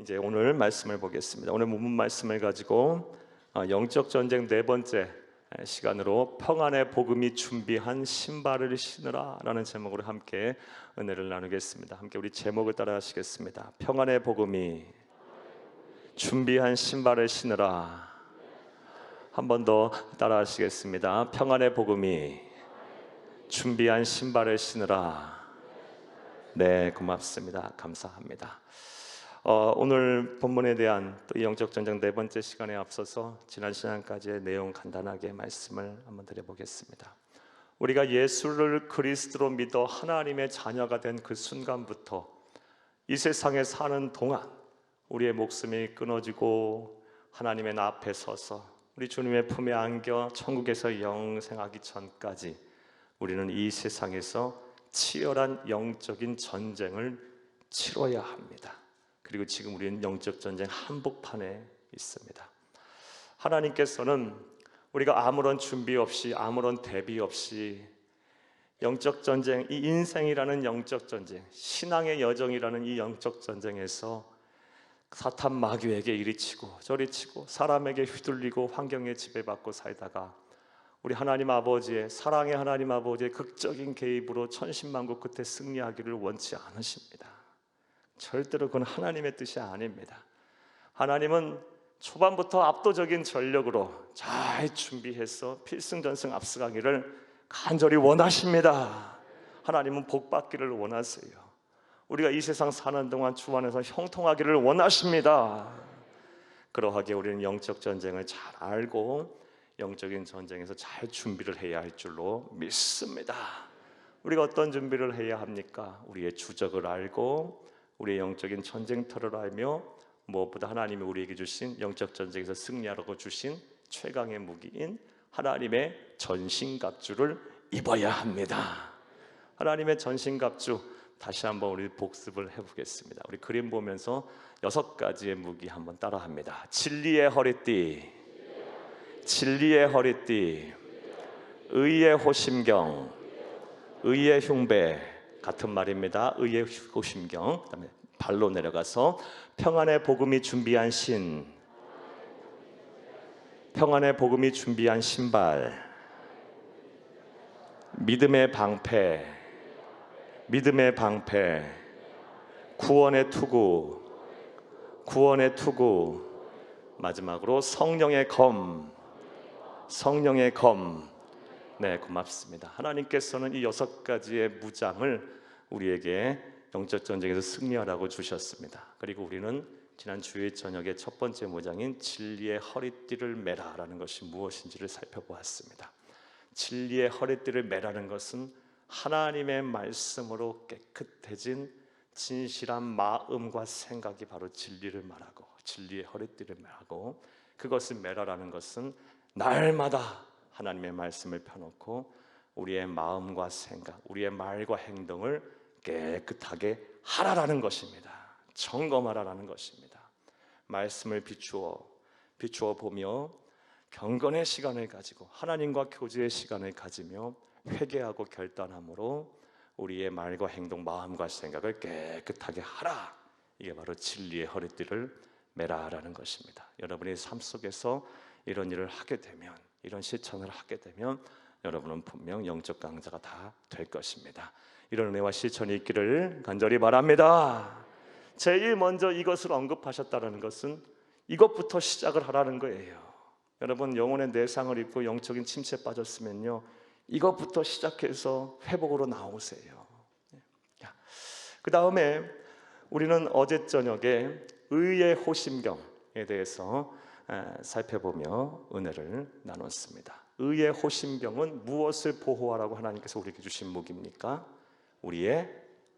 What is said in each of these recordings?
이제 오늘 말씀을 보겠습니다. 오늘 본문 말씀을 가지고 영적 전쟁 네 번째 시간으로 평안의 복음이 준비한 신발을 신으라 라는 제목으로 함께 은혜를 나누겠습니다. 함께 우리 제목을 따라 하시겠습니다. 평안의 복음이 준비한 신발을 신으라. 한 번 더 따라 하시겠습니다. 평안의 복음이 준비한 신발을 신으라. 네, 고맙습니다. 감사합니다. 오늘 본문에 대한 또 영적 전쟁 네 번째 시간에 앞서서 지난 시간까지의 내용 간단하게 말씀을 한번 드려보겠습니다. 우리가 예수를 그리스도로 믿어 하나님의 자녀가 된 그 순간부터 이 세상에 사는 동안 우리의 목숨이 끊어지고 하나님의 앞에 서서 우리 주님의 품에 안겨 천국에서 영생하기 전까지 우리는 이 세상에서 치열한 영적인 전쟁을 치러야 합니다. 그리고 지금 우리는 영적 전쟁 한복판에 있습니다. 하나님께서는 우리가 아무런 준비 없이 아무런 대비 없이 영적 전쟁, 이 인생이라는 영적 전쟁, 신앙의 여정이라는 이 영적 전쟁에서 사탄 마귀에게 이리 치고 저리 치고 사람에게 휘둘리고 환경에 지배받고 살다가 우리 하나님 아버지의 사랑의 하나님 아버지의 극적인 개입으로 천신만고 끝에 승리하기를 원치 않으십니다. 절대로 그건 하나님의 뜻이 아닙니다. 하나님은 초반부터 압도적인 전력으로 잘 준비해서 필승전승 앞서가기를 간절히 원하십니다. 하나님은 복받기를 원하세요. 우리가 이 세상 사는 동안 주 안에서 형통하기를 원하십니다. 그러하게 우리는 영적 전쟁을 잘 알고 영적인 전쟁에서 잘 준비를 해야 할 줄로 믿습니다. 우리가 어떤 준비를 해야 합니까? 우리의 주적을 알고 우리의 영적인 전쟁터를 알며 무엇보다 하나님이 우리에게 주신 영적 전쟁에서 승리하라고 주신 최강의 무기인 하나님의 전신갑주를 입어야 합니다. 하나님의 전신갑주 다시 한번 우리 복습을 해보겠습니다. 우리 그림 보면서 6가지의 무기 한번 따라합니다. 진리의 허리띠, 진리의 허리띠, 의의 호심경, 의의 흉배, 같은 말입니다. 의의 호심경. 그다음에 발로 내려가서 평안의 복음이 준비한 신, 평안의 복음이 준비한 신발, 믿음의 방패, 믿음의 방패, 구원의 투구, 구원의 투구, 마지막으로 성령의 검, 성령의 검. 네, 고맙습니다. 하나님께서는 이 6가지의 무장을 우리에게 영적 전쟁에서 승리하라고 주셨습니다. 그리고 우리는 지난 주일 저녁에 첫 번째 무장인 진리의 허리띠를 매라라는 것이 무엇인지를 살펴보았습니다. 진리의 허리띠를 매라는 것은 하나님의 말씀으로 깨끗해진 진실한 마음과 생각이 바로 진리를 말하고 진리의 허리띠를 매라고, 그것을 매라라는 것은 날마다 하나님의 말씀을 펴놓고 우리의 마음과 생각, 우리의 말과 행동을 깨끗하게 하라라는 것입니다. 점검하라라는 것입니다. 말씀을 비추어 보며 경건의 시간을 가지고 하나님과 교제의 시간을 가지며 회개하고 결단함으로 우리의 말과 행동, 마음과 생각을 깨끗하게 하라. 이게 바로 진리의 허리띠를 매라라는 것입니다. 여러분의 삶 속에서 이런 일을 하게 되면, 이런 실천을 하게 되면 여러분은 분명 영적 강자가 다 될 것입니다. 이런 은혜와 실천이 있기를 간절히 바랍니다. 제일 먼저 이것을 언급하셨다는 것은 이것부터 시작을 하라는 거예요. 여러분, 영혼의 내상을 입고 영적인 침체에 빠졌으면요, 이것부터 시작해서 회복으로 나오세요. 그 다음에 우리는 어제 저녁에 의의 호심경에 대해서 살펴보며 은혜를 나눴습니다. 의의 호심경은 무엇을 보호하라고 하나님께서 우리에게 주신 무기입니까? 우리의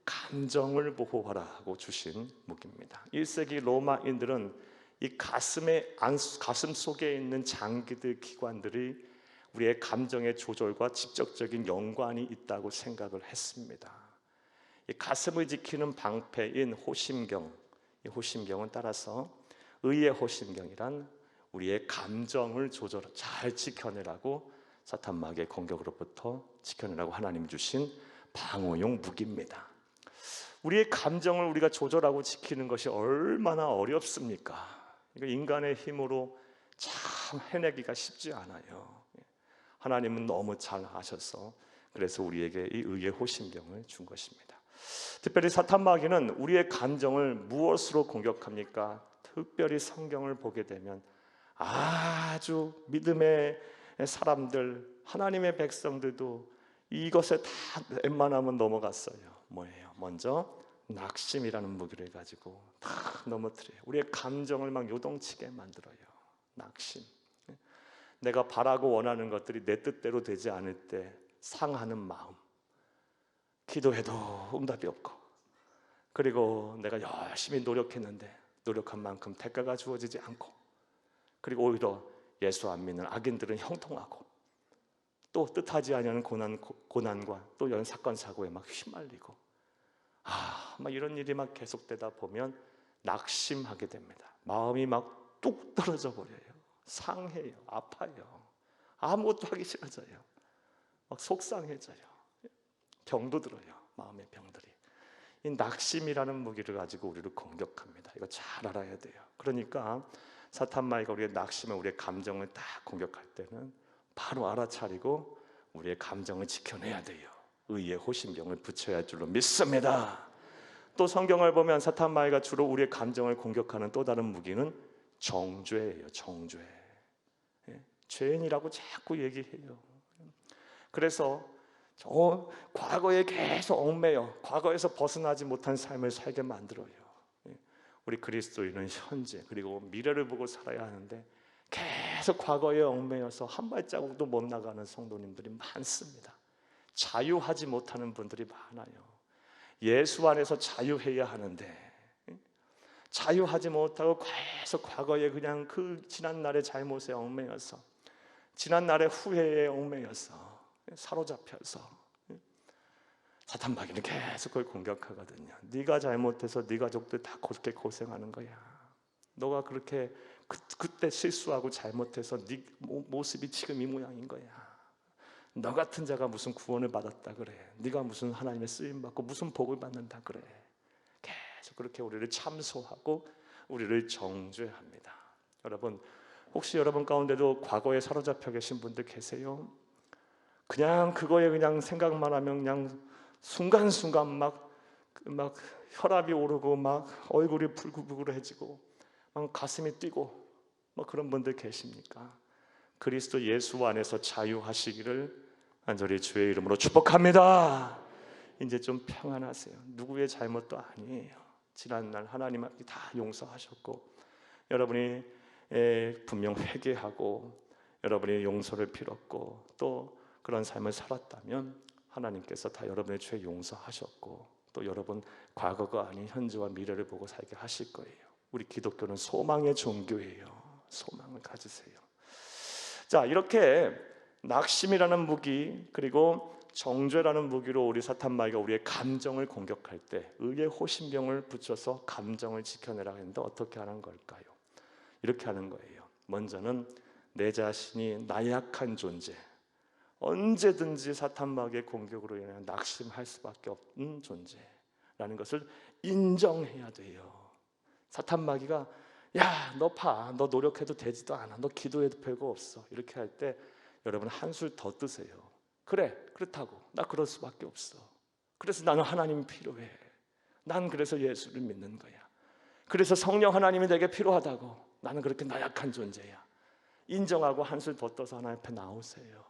감정을 보호하라고 주신 무기입니다. 1세기 로마인들은 이 가슴 속에 있는 장기들, 기관들이 우리의 감정의 조절과 직접적인 연관이 있다고 생각을 했습니다. 이 가슴을 지키는 방패인 호심경, 이 호심경은 따라서 의의 호심경이란 우리의 감정을 잘 지켜내라고, 사탄 마귀의 공격으로부터 지켜내라고 하나님 주신 방어용 무기입니다. 우리의 감정을 우리가 조절하고 지키는 것이 얼마나 어렵습니까? 이거 인간의 힘으로 참 해내기가 쉽지 않아요. 하나님은 너무 잘 아셔서 그래서 우리에게 이 의의 호신경을 준 것입니다. 특별히 사탄 마귀는 우리의 감정을 무엇으로 공격합니까? 특별히 성경을 보게 되면 아주 믿음의 사람들, 하나님의 백성들도 이것에 다 웬만하면 넘어갔어요. 뭐예요? 먼저 낙심이라는 무기를 가지고 다 넘어뜨려요. 우리의 감정을 막 요동치게 만들어요. 낙심. 내가 바라고 원하는 것들이 내 뜻대로 되지 않을 때 상하는 마음, 기도해도 응답이 없고, 그리고 내가 열심히 노력했는데 노력한 만큼 대가가 주어지지 않고, 그리고 오히려 예수 안 믿는 악인들은 형통하고, 또 뜻하지 않은 고난과 또 이런 사건 사고에 막 휘말리고, 막 이런 일이 막 계속되다 보면 낙심하게 됩니다. 마음이 막 뚝 떨어져 버려요. 상해요. 아파요. 아무것도 하기 싫어져요. 막 속상해져요. 병도 들어요. 마음의 병들이. 이 낙심이라는 무기를 가지고 우리를 공격합니다. 이거 잘 알아야 돼요. 그러니까 사탄 마귀가 우리의 낙심을, 우리의 감정을 다 공격할 때는 바로 알아차리고 우리의 감정을 지켜내야 돼요. 의의 호신경을 붙여야 할 줄로 믿습니다. 또 성경을 보면 사탄 마귀가 주로 우리의 감정을 공격하는 또 다른 무기는 정죄예요. 정죄. 죄인이라고 자꾸 얘기해요. 그래서 과거에 계속 얽매여 과거에서 벗어나지 못한 삶을 살게 만들어요. 우리 그리스도인은 현재 그리고 미래를 보고 살아야 하는데 계속 과거에 얽매여서 한 발자국도 못 나가는 성도님들이 많습니다. 자유하지 못하는 분들이 많아요. 예수 안에서 자유해야 하는데 자유하지 못하고 계속 과거에 그냥 그 지난날의 잘못에 얽매여서, 지난날의 후회에 얽매여서 사로잡혀서 사탄 마귀는 계속 그걸 공격하거든요. 네가 잘못해서 네 가족들 다 그렇게 고생하는 거야. 너가 그렇게 그때 실수하고 잘못해서 네 모습이 지금 이 모양인 거야. 너 같은 자가 무슨 구원을 받았다 그래. 네가 무슨 하나님의 쓰임 받고 무슨 복을 받는다 그래. 계속 그렇게 우리를 참소하고 우리를 정죄합니다. 여러분, 혹시 여러분 가운데도 과거에 사로잡혀 계신 분들 계세요? 그냥 그거에 그냥 생각만 하면 그냥 순간순간 막 혈압이 오르고 막 얼굴이 붉글붉글해지고 막 가슴이 뛰고 뭐 그런 분들 계십니까? 그리스도 예수 안에서 자유하시기를 간절히 주의 이름으로 축복합니다. 이제 좀 평안하세요. 누구의 잘못도 아니에요. 지난날 하나님 앞에 다 용서하셨고, 여러분이 분명 회개하고 여러분이 용서를 빌었고 또 그런 삶을 살았다면 하나님께서 다 여러분의 죄 용서하셨고 또 여러분 과거가 아닌 현재와 미래를 보고 살게 하실 거예요. 우리 기독교는 소망의 종교예요. 소망을 가지세요. 자, 이렇게 낙심이라는 무기 그리고 정죄라는 무기로 우리 사탄 마귀가 우리의 감정을 공격할 때 의의 호신병을 붙여서 감정을 지켜내라 했는데 어떻게 하는 걸까요? 이렇게 하는 거예요. 먼저는 내 자신이 나약한 존재, 언제든지 사탄 마귀의 공격으로 인해 낙심할 수밖에 없는 존재라는 것을 인정해야 돼요. 사탄 마귀가 야, 너 봐, 너 노력해도 되지도 않아, 너 기도해도 별거 없어, 이렇게 할 때 여러분 한술 더 뜨세요. 그래, 그렇다고 나 그럴 수밖에 없어. 그래서 나는 하나님이 필요해. 난 그래서 예수를 믿는 거야. 그래서 성령 하나님이 내게 필요하다고. 나는 그렇게 나약한 존재야. 인정하고 한술 더 떠서 하나님 앞에 나오세요.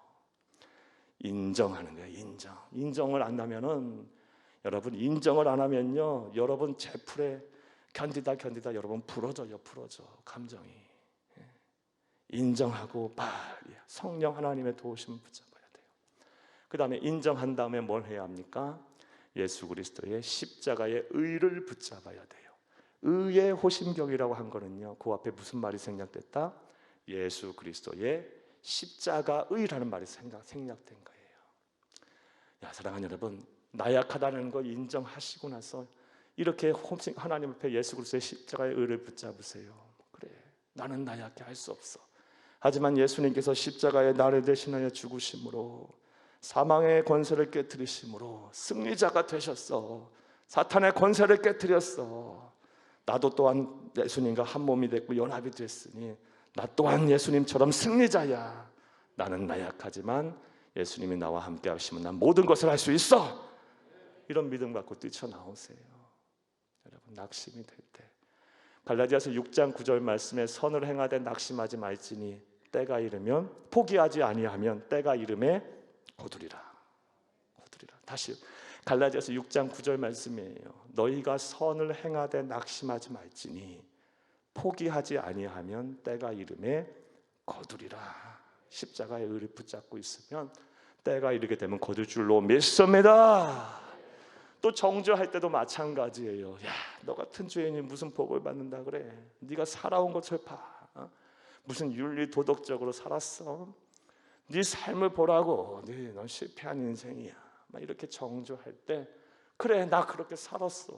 인정하는 거예요. 인정을 안 하면은, 여러분 인정을 안 하면요, 여러분 제풀에 견디다 여러분 부러져요. 감정이. 인정하고 빨리 성령 하나님의 도우심을 붙잡아야 돼요. 그 다음에 인정한 다음에 뭘 해야 합니까? 예수 그리스도의 십자가의 의를 붙잡아야 돼요. 의의 호심경이라고 한 거는요, 그 앞에 무슨 말이 생략됐다? 예수 그리스도의 십자가의라는 말이 생략된 거예요. 야, 사랑하는 여러분, 나약하다는 거 인정하시고 나서 이렇게 하나님 앞에 예수 그리스도의 십자가의 의를 붙잡으세요. 그래, 나는 나약해, 할 수 없어. 하지만 예수님께서 십자가에 나를 대신하여 죽으심으로, 사망의 권세를 깨뜨리심으로 승리자가 되셨어. 사탄의 권세를 깨뜨렸어. 나도 또한 예수님과 한 몸이 됐고 연합이 됐으니 나 또한 예수님처럼 승리자야. 나는 나약하지만 예수님이 나와 함께 하시면 난 모든 것을 할 수 있어. 이런 믿음 갖고 뛰쳐나오세요. 여러분, 낙심이 될 때 갈라디아서 6장 9절 말씀에 선을 행하되 낙심하지 말지니 때가 이르면 포기하지 아니하면 때가 이름에 거두리라. 다시 갈라디아서 6장 9절 말씀이에요. 너희가 선을 행하되 낙심하지 말지니 포기하지 아니하면 때가 이름에 거두리라. 십자가의 의를 붙잡고 있으면 때가 이르게 되면 거둘 줄로 믿습니다. 또 정죄할 때도 마찬가지예요. 야, 너 같은 죄인이 무슨 복을 받는다 그래? 네가 살아온 것을 봐. 무슨 윤리 도덕적으로 살았어? 네 삶을 보라고. 넌 실패한 인생이야. 막 이렇게 정죄할 때 그래, 나 그렇게 살았어.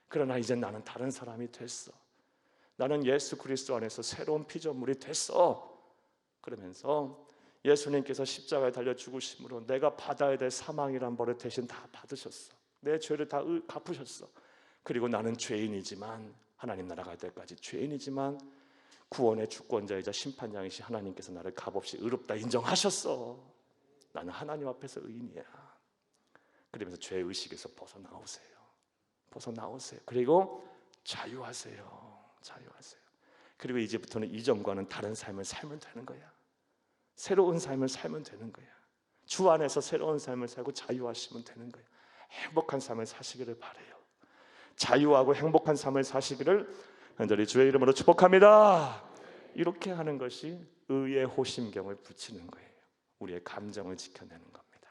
그러나 이제 나는 다른 사람이 됐어. 나는 예수 그리스도 안에서 새로운 피조물이 됐어. 그러면서 예수님께서 십자가에 달려 죽으심으로 내가 받아야 될 사망이란 벌을 대신 다 받으셨어. 내 죄를 다 갚으셨어. 그리고 나는 죄인이지만, 하나님 나라 갈 때까지 죄인이지만 구원의 주권자이자 심판장이신 하나님께서 나를 값없이 의롭다 인정하셨어. 나는 하나님 앞에서 의인이야. 그러면서 죄의식에서 벗어나오세요. 그리고 자유하세요. 그리고 이제부터는 이전과는 다른 삶을 살면 되는 거야. 새로운 삶을 살면 되는 거야. 주 안에서 새로운 삶을 살고 자유하시면 되는 거야. 행복한 삶을 사시기를 바라요. 자유하고 행복한 삶을 사시기를 간절히 주의 이름으로 축복합니다. 이렇게 하는 것이 의의 호심경을 붙이는 거예요. 우리의 감정을 지켜내는 겁니다.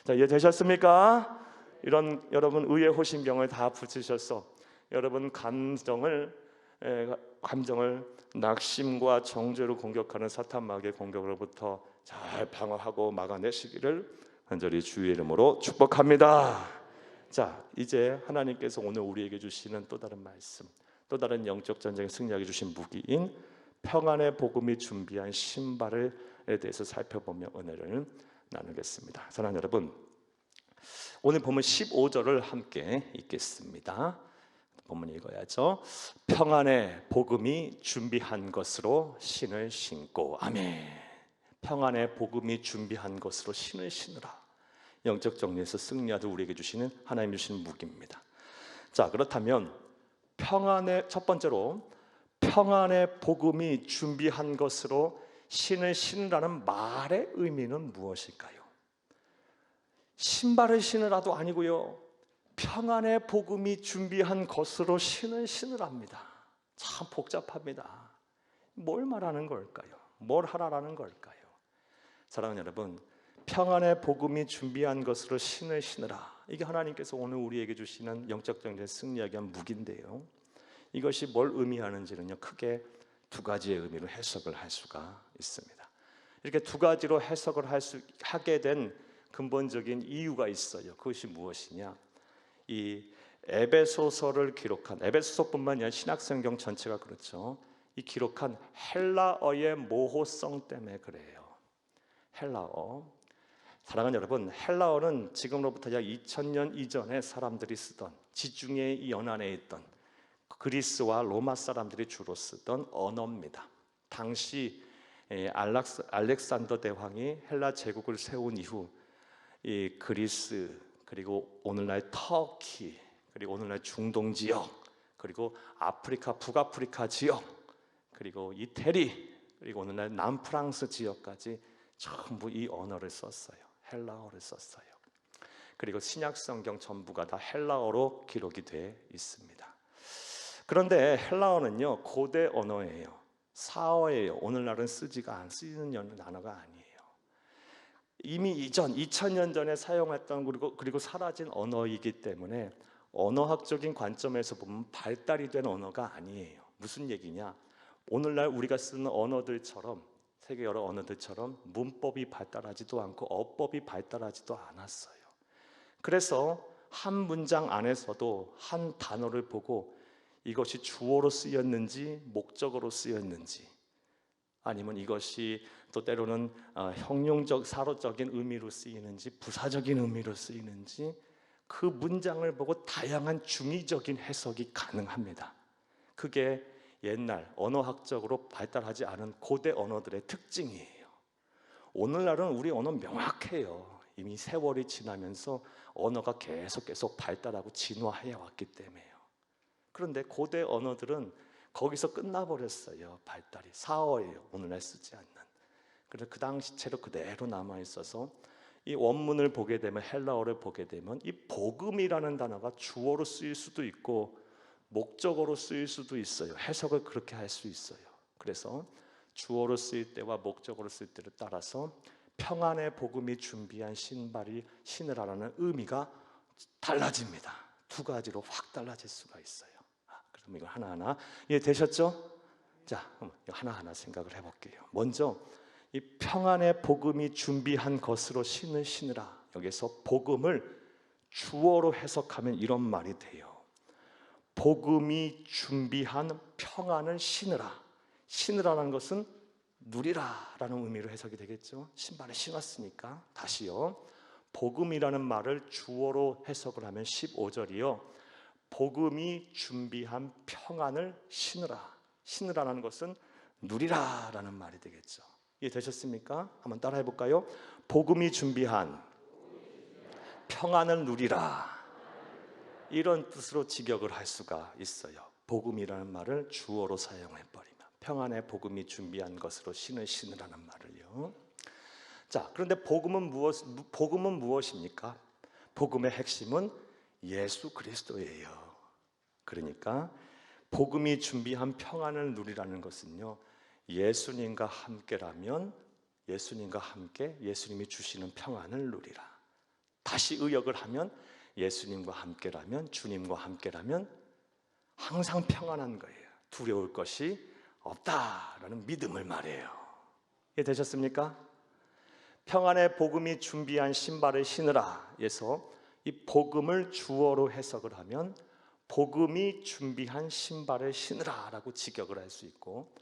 자, 이해되셨습니까? 이런 여러분 의의 호심경을 다 붙이셔서 여러분 감정을 낙심과 정죄로 공격하는 사탄 마귀의 공격으로부터 잘 방어하고 막아내시기를 간절히 주의 이름으로 축복합니다. 자, 이제 하나님께서 오늘 우리에게 주시는 또 다른 말씀, 또 다른 영적 전쟁에 승리하게 주신 무기인 평안의 복음이 준비한 신발에 대해서 살펴보며 은혜를 나누겠습니다. 사랑하는 여러분, 오늘 보면 15절을 함께 읽겠습니다. 본문 읽어야죠. 평안의 복음이 준비한 것으로 신을 신고. 아멘. 평안의 복음이 준비한 것으로 신을 신으라. 영적 정리에서 승리하듯 우리에게 주시는 하나님 주시는 무기입니다. 자, 그렇다면 첫 번째로 평안의 복음이 준비한 것으로 신을 신으라는 말의 의미는 무엇일까요? 신발을 신으라도 아니고요, 평안의 복음이 준비한 것으로 신을 신으랍니다. 참 복잡합니다. 뭘 말하는 걸까요? 뭘 하라라는 걸까요? 사랑하는 여러분, 평안의 복음이 준비한 것으로 신을 신으라. 이게 하나님께서 오늘 우리에게 주시는 영적 전쟁에 승리하게 한 무기인데요, 이것이 뭘 의미하는지는요, 크게 두 가지의 의미로 해석을 할 수가 있습니다. 이렇게 두 가지로 해석을 하게 된 근본적인 이유가 있어요. 그것이 무엇이냐? 이 에베소서를 기록한, 에베소서뿐만 아니라 신약성경 전체가 그렇죠, 이 기록한 헬라어의 모호성 때문에 그래요. 헬라어, 사랑하는 여러분, 헬라어는 지금으로부터 약 2000년 이전에 사람들이 쓰던, 지중해 이 연안에 있던 그리스와 로마 사람들이 주로 쓰던 언어입니다. 당시 알렉산더 대왕이 헬라 제국을 세운 이후 이 그리스, 그리고 오늘날 터키, 그리고 오늘날 중동 지역, 그리고 아프리카, 북아프리카 지역, 그리고 이태리, 그리고 오늘날 남프랑스 지역까지 전부 이 언어를 썼어요. 헬라어를 썼어요. 그리고 신약성경 전부가 다 헬라어로 기록이 되어 있습니다. 그런데 헬라어는요, 고대 언어예요. 사어예요. 오늘날은 쓰이는 단어가 아니에요. 이미 이전 2000년 전에 사용했던 그리고 사라진 언어이기 때문에 언어학적인 관점에서 보면 발달이 된 언어가 아니에요. 무슨 얘기냐? 오늘날 우리가 쓰는 언어들처럼, 세계 여러 언어들처럼 문법이 발달하지도 않고 어법이 발달하지도 않았어요. 그래서 한 문장 안에서도 한 단어를 보고 이것이 주어로 쓰였는지 목적어로 쓰였는지, 아니면 이것이 또 때로는 형용적, 사로적인 의미로 쓰이는지 부사적인 의미로 쓰이는지, 그 문장을 보고 다양한 중의적인 해석이 가능합니다. 그게 옛날 언어학적으로 발달하지 않은 고대 언어들의 특징이에요. 오늘날은 우리 언어 명확해요. 이미 세월이 지나면서 언어가 계속 발달하고 진화해 왔기 때문에요. 그런데 고대 언어들은 거기서 끝나버렸어요. 발달이 사어예요. 오늘날 쓰지 않는. 그래서 그 당시 채로 그대로 남아 있어서 이 원문을 보게 되면, 헬라어를 보게 되면 이 복음이라는 단어가 주어로 쓰일 수도 있고 목적어로 쓰일 수도 있어요. 해석을 그렇게 할 수 있어요. 그래서 주어로 쓰일 때와 목적어로 쓰일 때를 따라서 평안의 복음이 준비한 신발이 신으라라는 의미가 달라집니다. 두 가지로 확 달라질 수가 있어요. 그럼 이거 하나하나 이해되셨죠? 자, 이거 하나하나 생각을 해볼게요. 먼저 이 평안의 복음이 준비한 것으로 신으라. 여기서 복음을 주어로 해석하면 이런 말이 돼요. 복음이 준비한 평안을 신으라. 신으라는 것은 누리라라는 의미로 해석이 되겠죠. 신발을 신었으니까. 다시요. 복음이라는 말을 주어로 해석을 하면 15절이요. 복음이 준비한 평안을 신으라. 신으라는 것은 누리라라는 말이 되겠죠. 이해되셨습니까? 한번 따라해 볼까요? 복음이 준비한 평안을 누리라. 이런 뜻으로 직역을 할 수가 있어요. 복음이라는 말을 주어로 사용해 버리면 평안의 복음이 준비한 것으로 신으라는 말을요. 자, 그런데 복음은 무엇입니까? 복음의 핵심은 예수 그리스도예요. 그러니까 복음이 준비한 평안을 누리라는 것은요, 예수님과 함께라면, 예수님과 함께 예수님이 주시는 평안을 누리라. 다시 의역을 하면 예수님과 함께라면, 주님과 함께라면 항상 평안한 거예요. 두려울 것이 없다라는 믿음을 말해요. 이해되셨습니까? 평안의 복음이 준비한 신발을 신으라 해서 이 복음을 주어로 해석을 하면 복음이 준비한 신발을 신으라 라고 직역을 할 수 있고,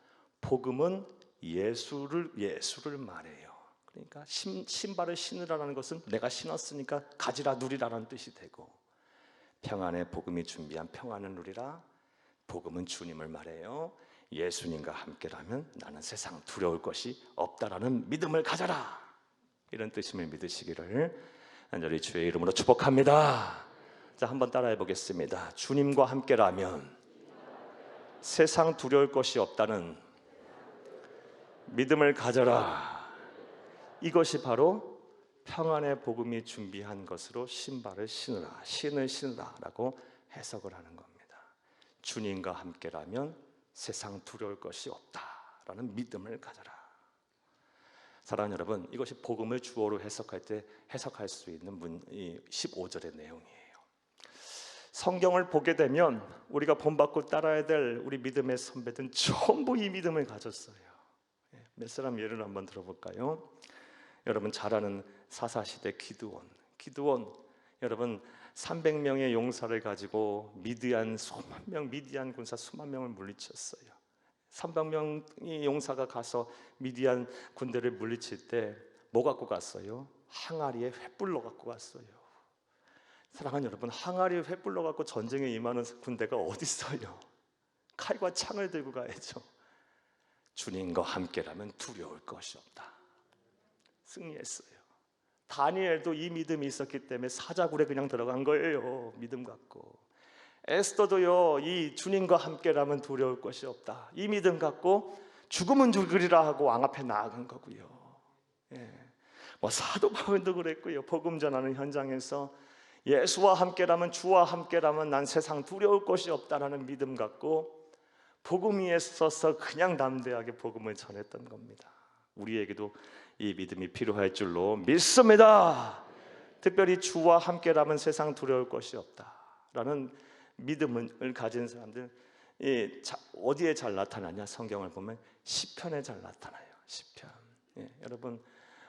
복음은 예수를 말해요. 그러니까 신발을 신으라는 것은 내가 신었으니까 가지라 누리라는 뜻이 되고, 평안의 복음이 준비한 평안을 누리라, 복음은 주님을 말해요. 예수님과 함께라면 나는 세상 두려울 것이 없다라는 믿음을 가져라, 이런 뜻임을 믿으시기를 간절히 주의 이름으로 축복합니다. 자, 한번 따라해 보겠습니다. 주님과 함께라면 세상 두려울 것이 없다는 믿음을 가져라. 이것이 바로 평안의 복음이 준비한 것으로 신발을 신으라, 신을 신으라라고 해석을 하는 겁니다. 주님과 함께라면 세상 두려울 것이 없다라는 믿음을 가져라. 사랑하는 여러분, 이것이 복음을 주어로 해석할 때 해석할 수 있는 15절의 내용이에요. 성경을 보게 되면 우리가 본받고 따라야 될 우리 믿음의 선배들은 전부 이 믿음을 가졌어요. 몇 사람 예를 한번 들어볼까요? 여러분 잘 아는 사사시대 기드온, 여러분 300명의 용사를 가지고 미디안 군사 수만 명을 물리쳤어요. 300명의 용사가 가서 미디안 군대를 물리칠 때 뭐 갖고 갔어요? 항아리에 횃불로 갖고 갔어요. 사랑하는 여러분, 항아리에 횃불로 갖고 전쟁에 임하는 군대가 어디 있어요? 칼과 창을 들고 가야죠. 주님과 함께라면 두려울 것이 없다. 승리했어요. 다니엘도 이 믿음이 있었기 때문에 사자굴에 그냥 들어간 거예요. 믿음 갖고. 에스더도요, 이 주님과 함께라면 두려울 것이 없다, 이 믿음 갖고 죽으면 죽으리라 하고 왕 앞에 나아간 거고요. 뭐 사도 바울도 그랬고요. 복음 전하는 현장에서 예수와 함께라면, 주와 함께라면 난 세상 두려울 것이 없다라는 믿음 갖고 복음 위에 서서 그냥 담대하게 복음을 전했던 겁니다. 우리에게도 이 믿음이 필요할 줄로 믿습니다. 특별히 주와 함께라면 세상 두려울 것이 없다라는 믿음을 가진 사람들, 어디에 잘 나타나냐? 성경을 보면 시편에 잘 나타나요. 시편. 여러분,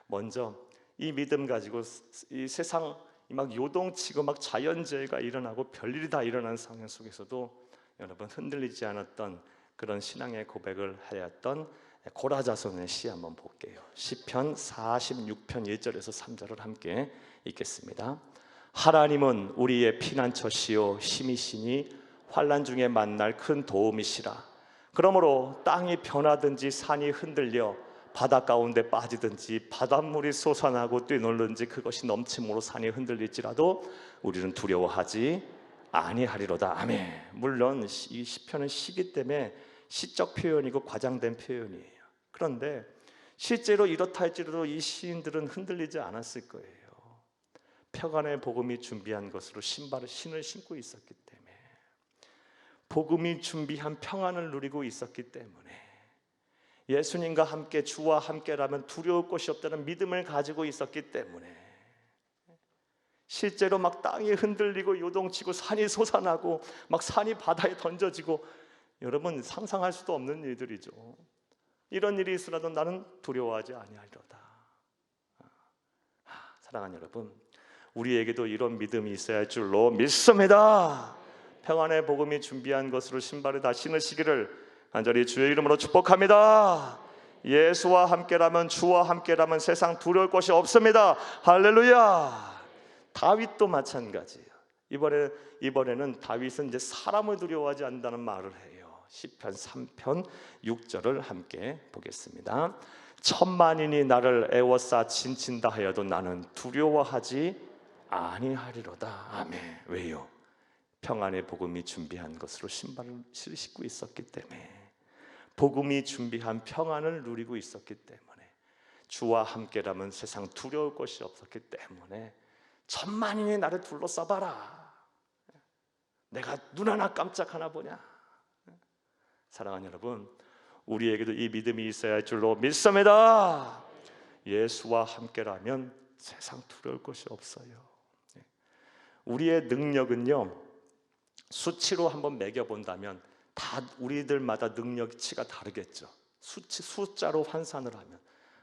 먼저 이 믿음 가지고 이 세상 막 요동치고 막 자연재해가 일어나고 별일이 다 일어나는 상황 속에서도 여러분 흔들리지 않았던 그런 신앙의 고백을 하였던 고라자손의 시 한번 볼게요. 시편 46편 1절에서 3절을 함께 읽겠습니다. 하나님은 우리의 피난처시요 힘이시니 환난 중에 만날 큰 도움이시라. 그러므로 땅이 변하든지 산이 흔들려 바다 가운데 빠지든지 바닷물이 솟아나고 뛰놀든지 그것이 넘침으로 산이 흔들릴지라도 우리는 두려워하지 아니하리로다. 아멘. 물론 이 시편은 시기 때문에 시적 표현이고 과장된 표현이에요. 그런데 실제로 이렇다 할지라도 이 시인들은 흔들리지 않았을 거예요. 평안의 복음이 준비한 것으로 신을 신고 있었기 때문에, 복음이 준비한 평안을 누리고 있었기 때문에, 예수님과 함께 주와 함께라면 두려울 것이 없다는 믿음을 가지고 있었기 때문에, 실제로 막 땅이 흔들리고 요동치고 산이 솟아나고 막 산이 바다에 던져지고, 여러분 상상할 수도 없는 일들이죠. 이런 일이 있으라도 나는 두려워하지 아니하리로다. 사랑하는 여러분, 우리에게도 이런 믿음이 있어야 할 줄로 믿습니다. 평안의 복음이 준비한 것으로 신발을 다 신으시기를 간절히 주의 이름으로 축복합니다. 예수와 함께라면, 주와 함께라면 세상 두려울 것이 없습니다. 할렐루야. 다윗도 마찬가지예요. 이번에는 다윗은 이제 사람을 두려워하지 않는다는 말을 해요. 시편 3편 6절을 함께 보겠습니다. 천만인이 나를 애워싸 진친다 하여도 나는 두려워하지 아니하리로다. 아멘. 왜요? 평안의 복음이 준비한 것으로 신발을 신고 있었기 때문에, 복음이 준비한 평안을 누리고 있었기 때문에, 주와 함께라면 세상 두려울 것이 없었기 때문에, 천만인이 나를 둘러싸봐라, 내가 눈 하나 깜짝 하나 보냐. 사랑하는 여러분, 우리에게도 이 믿음이 있어야 할 줄로 믿습니다. 예수와 함께라면 세상 두려울 것이 없어요. 우리의 능력은요, 수치로 한번 매겨본다면 다 우리들마다 능력치가 다르겠죠. 숫자로 환산을 하면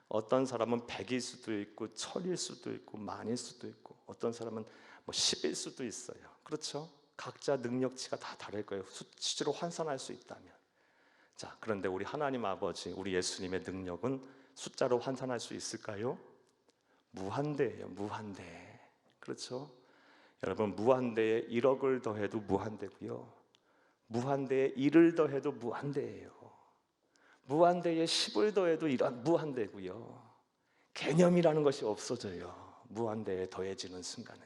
어떤 사람은 100일 수도 있고 1000일 수도 있고 만일 수도 있고, 어떤 사람은 10일 수도 있어요. 그렇죠? 각자 능력치가 다 다를 거예요. 수치로 환산할 수 있다면. 자, 그런데 우리 하나님 아버지, 우리 예수님의 능력은 숫자로 환산할 수 있을까요? 무한대예요. 무한대. 그렇죠? 여러분, 무한대에 1억을 더해도 무한대고요, 무한대에 1을 더해도 무한대예요. 무한대에 10을 더해도 무한대고요. 개념이라는 것이 없어져요. 무한대에 더해지는 순간은요.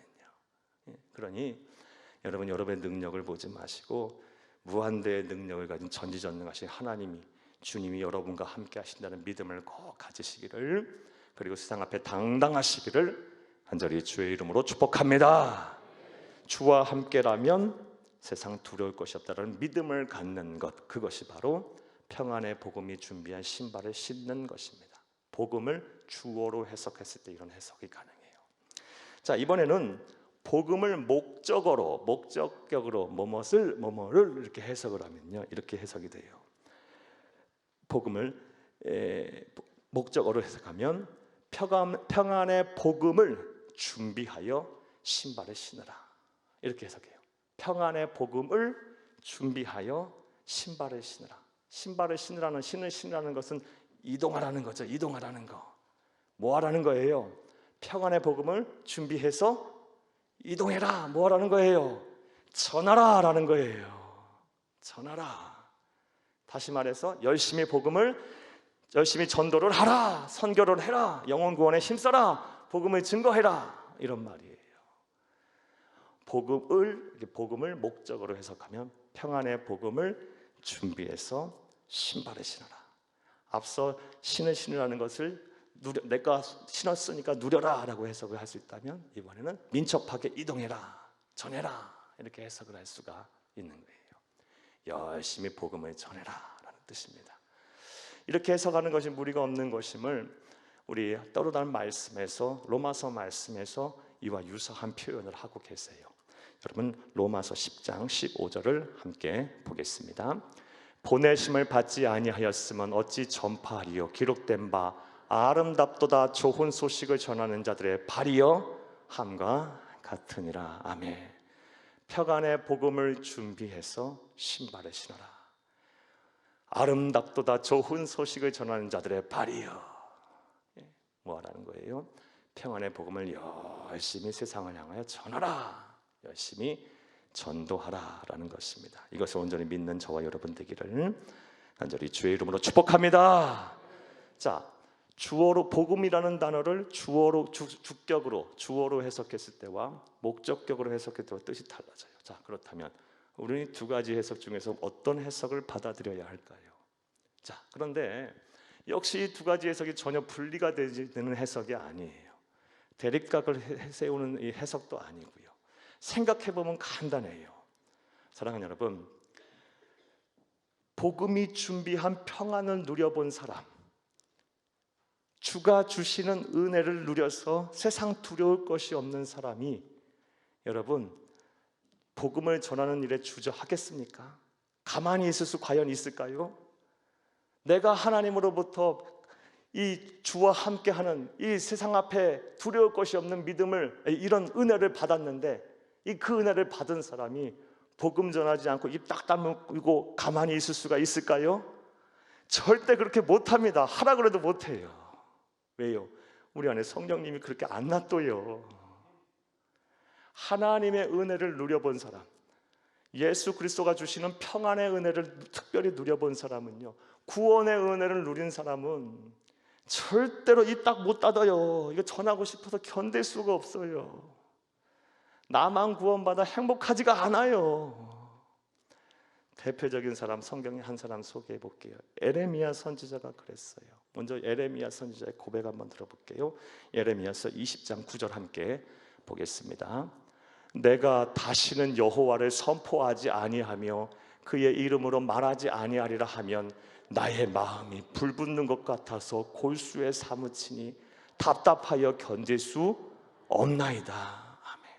그러니 여러분, 여러분의 능력을 보지 마시고 무한대의 능력을 가진 전지전능하신 하나님이, 주님이 여러분과 함께 하신다는 믿음을 꼭 가지시기를, 그리고 세상 앞에 당당하시기를 간절히 주의 이름으로 축복합니다. 주와 함께라면 세상 두려울 것이 없다는 믿음을 갖는 것, 그것이 바로 평안의 복음이 준비한 신발을 신는 것입니다. 복음을 주어로 해석했을 때 이런 해석이 가능해요. 자, 이번에는 복음을 목적어로, 뭐뭐를 이렇게 해석을 하면요, 이렇게 해석이 돼요. 복음을 목적어로 해석하면 평안의 복음을 준비하여 신발을 신으라, 이렇게 해석해요. 평안의 복음을 준비하여 신발을 신으라. 신발을 신으라는 것은 이동하라는 거죠. 이동하라는 거. 뭐 하라는 거예요? 평안의 복음을 준비해서 이동해라. 뭐 하라는 거예요? 전하라라는 거예요. 전하라. 다시 말해서 열심히 전도를 하라. 선교를 해라. 영혼 구원에 힘써라. 복음을 증거해라. 이런 말이에요. 복음을 목적으로 해석하면 평안의 복음을 준비해서 신발을 신어라. 앞서 신을 신으라는 것을 내가 신었으니까 누려라 라고 해석을 할 수 있다면, 이번에는 민첩하게 이동해라, 전해라, 이렇게 해석을 할 수가 있는 거예요. 열심히 복음을 전해라 라는 뜻입니다. 이렇게 해석하는 것이 무리가 없는 것임을 우리 떠오르는 말씀에서, 로마서 말씀에서 이와 유사한 표현을 하고 계세요. 여러분, 로마서 10장 15절을 함께 보겠습니다. 보내심을 받지 아니하였으면 어찌 전파하리요? 기록된 바 아름답도다 좋은 소식을 전하는 자들의 발이여 함과 같으니라. 아멘. 평안의 복음을 준비해서 신발을 신어라. 아름답도다 좋은 소식을 전하는 자들의 발이여. 뭐 하라는 거예요? 평안의 복음을 열심히 세상을 향하여 전하라, 열심히 전도하라라는 것입니다. 이것을 온전히 믿는 저와 여러분 되기를 간절히 주의 이름으로 축복합니다. 자, 주어로 복음이라는 단어를 주어로 주격으로 주어로 해석했을 때와 목적격으로 해석했을 때와 뜻이 달라져요. 자, 그렇다면 우리는 두 가지 해석 중에서 어떤 해석을 받아들여야 할까요? 자, 그런데 역시 이 두 가지 해석이 전혀 분리가 되는 해석이 아니에요. 대립각을 세우는 이 해석도 아니고요. 생각해 보면 간단해요. 사랑하는 여러분, 복음이 준비한 평안을 누려본 사람, 주가 주시는 은혜를 누려서 세상 두려울 것이 없는 사람이 여러분 복음을 전하는 일에 주저하겠습니까? 가만히 있을 수 과연 있을까요? 내가 하나님으로부터 이 주와 함께하는 이 세상 앞에 두려울 것이 없는 믿음을, 이런 은혜를 받았는데 그 은혜를 받은 사람이 복음 전하지 않고 입 딱 다물고 가만히 있을 수가 있을까요? 절대 그렇게 못합니다. 하라 그래도 못해요. 왜요? 우리 안에 성령님이 그렇게 안 놔둬요. 하나님의 은혜를 누려본 사람, 예수 그리스도가 주시는 평안의 은혜를 특별히 누려본 사람은요, 구원의 은혜를 누린 사람은 절대로 입 딱 못 닫아요. 이거 전하고 싶어서 견딜 수가 없어요. 나만 구원받아 행복하지가 않아요. 대표적인 사람, 성경에 한 사람 소개해 볼게요. 에레미야 선지자가 그랬어요. 먼저 에레미야 선지자의 고백 한번 들어볼게요. 에레미야서 20장 9절 함께 보겠습니다. 내가 다시는 여호와를 선포하지 아니하며 그의 이름으로 말하지 아니하리라 하면 나의 마음이 불붙는 것 같아서 골수에 사무치니 답답하여 견딜 수 없나이다. 아멘.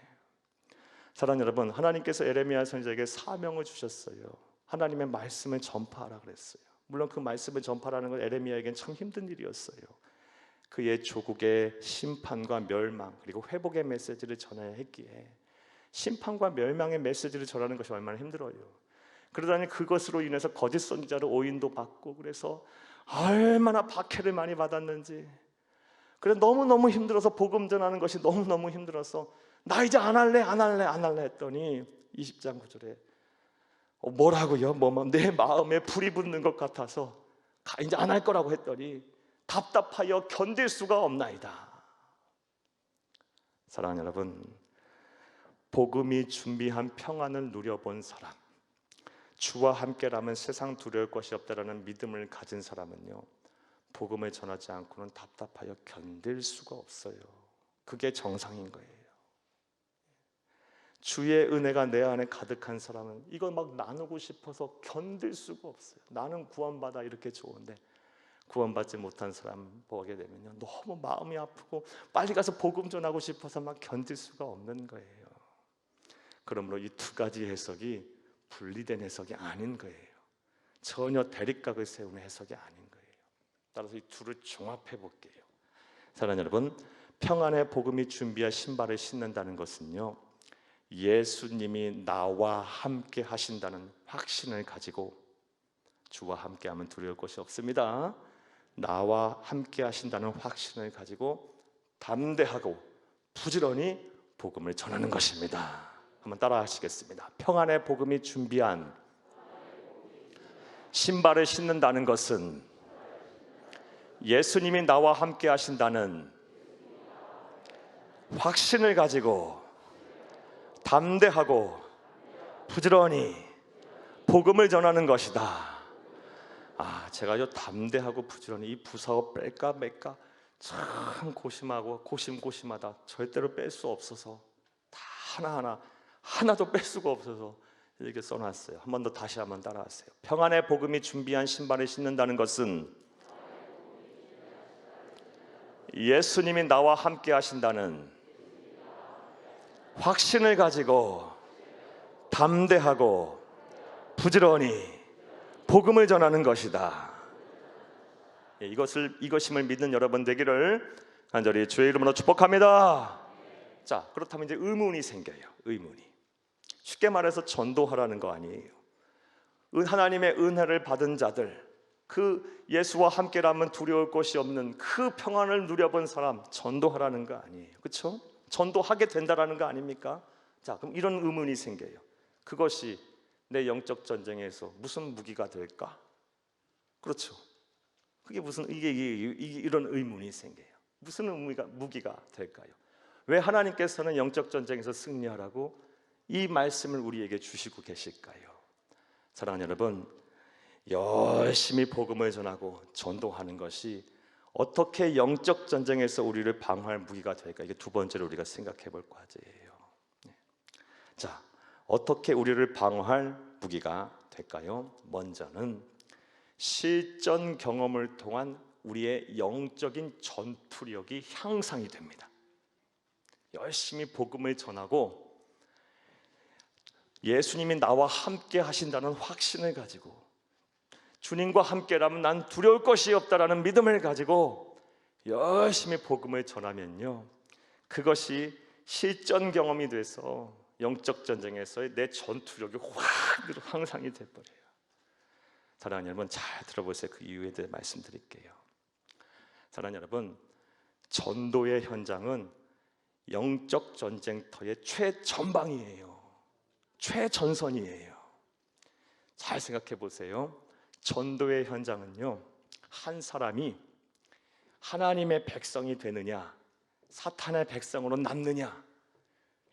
사랑하는 여러분, 하나님께서 에레미야 선지자에게 사명을 주셨어요. 하나님의 말씀을 전파하라 그랬어요. 물론 그 말씀을 전파하는 건 에레미야에겐 참 힘든 일이었어요. 그의 조국의 심판과 멸망 그리고 회복의 메시지를 전해야 했기에 심판과 멸망의 메시지를 전하는 것이 얼마나 힘들어요. 그러다니 그것으로 인해서 거짓 선지자로 오인도 받고, 그래서 얼마나 박해를 많이 받았는지, 그래 너무너무 힘들어서 복음 전하는 것이 너무너무 힘들어서 나 이제 안 할래 했더니 20장 9절에 뭐라고요? 내 마음에 불이 붙는 것 같아서 이제 안 할 거라고 했더니 답답하여 견딜 수가 없나이다. 사랑하는 여러분, 복음이 준비한 평안을 누려본 사람, 주와 함께라면 세상 두려울 것이 없다라는 믿음을 가진 사람은요, 복음을 전하지 않고는 답답하여 견딜 수가 없어요. 그게 정상인 거예요. 주의 은혜가 내 안에 가득한 사람은 이걸 막 나누고 싶어서 견딜 수가 없어요. 나는 구원받아 이렇게 좋은데 구원받지 못한 사람 보게 되면요, 너무 마음이 아프고 빨리 가서 복음 전하고 싶어서 막 견딜 수가 없는 거예요. 그러므로 이 두 가지 해석이 분리된 해석이 아닌 거예요. 전혀 대립각을 세우는 해석이 아닌 거예요. 따라서 이 둘을 종합해 볼게요. 사랑하는 여러분, 평안의 복음이 준비한 신발을 신는다는 것은요, 예수님이 나와 함께 하신다는 확신을 가지고, 주와 함께하면 두려울 것이 없습니다. 나와 함께 하신다는 확신을 가지고 담대하고 부지런히 복음을 전하는 것입니다. 한번 따라 하시겠습니다. 평안의 복음이 준비한 신발을 신는다는 것은 예수님이 나와 함께 하신다는 확신을 가지고 담대하고 부지런히 복음을 전하는 것이다. 제가요, 담대하고 부지런히 이 부사어 뺄까 말까 참 고심하다 절대로 뺄 수 없어서 다 하나도 뺄 수가 없어서 이렇게 써놨어요. 한 번 더 다시 한번 따라하세요. 평안의 복음이 준비한 신발을 신는다는 것은 예수님이 나와 함께 하신다는 확신을 가지고 담대하고 부지런히 복음을 전하는 것이다. 이것임을 믿는 여러분 되기를 간절히 주의 이름으로 축복합니다. 자, 그렇다면 이제 의문이 생겨요. 의문이. 쉽게 말해서 전도하라는 거 아니에요. 하나님의 은혜를 받은 자들, 그 예수와 함께라면 두려울 것이 없는 그 평안을 누려본 사람 전도하라는 거 아니에요. 그렇죠? 전도하게 된다라는 거 아닙니까? 자, 그럼 이런 의문이 생겨요. 그것이 내 영적 전쟁에서 무슨 무기가 될까? 그렇죠. 그게 무슨 이게 이런 의문이 생겨요. 무슨 무기가 될까요? 왜 하나님께서는 영적 전쟁에서 승리하라고 이 말씀을 우리에게 주시고 계실까요? 사랑하는 여러분, 열심히 복음을 전하고 전도하는 것이 어떻게 영적 전쟁에서 우리를 방어할 무기가 될까? 이게 두 번째로 우리가 생각해 볼 과제예요. 자, 어떻게 우리를 방어할 무기가 될까요? 먼저는 실전 경험을 통한 우리의 영적인 전투력이 향상이 됩니다. 열심히 복음을 전하고 예수님이 나와 함께 하신다는 확신을 가지고 주님과 함께라면 난 두려울 것이 없다라는 믿음을 가지고 열심히 복음을 전하면요, 그것이 실전 경험이 돼서 영적 전쟁에서의 내 전투력이 확 향상이 돼버려요. 사랑하는 여러분, 잘 들어보세요. 그 이유에 대해 말씀드릴게요. 사랑하는 여러분, 전도의 현장은 영적 전쟁터의 최전방이에요. 최전선이에요. 잘 생각해 보세요. 전도의 현장은요, 한 사람이 하나님의 백성이 되느냐 사탄의 백성으로 남느냐,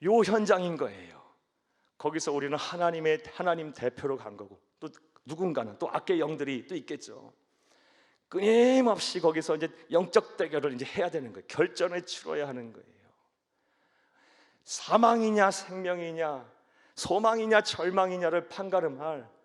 요 현장인 거예요. 거기서 우리는 하나님 대표로 간 거고, 또 누군가는 또 악의 영들이 또 있겠죠. 끊임없이 거기서 이제 영적 대결을 이제 해야 되는 거예요. 결전을 치러야 하는 거예요. 사망이냐 생명이냐, 소망이냐 절망이냐를 판가름할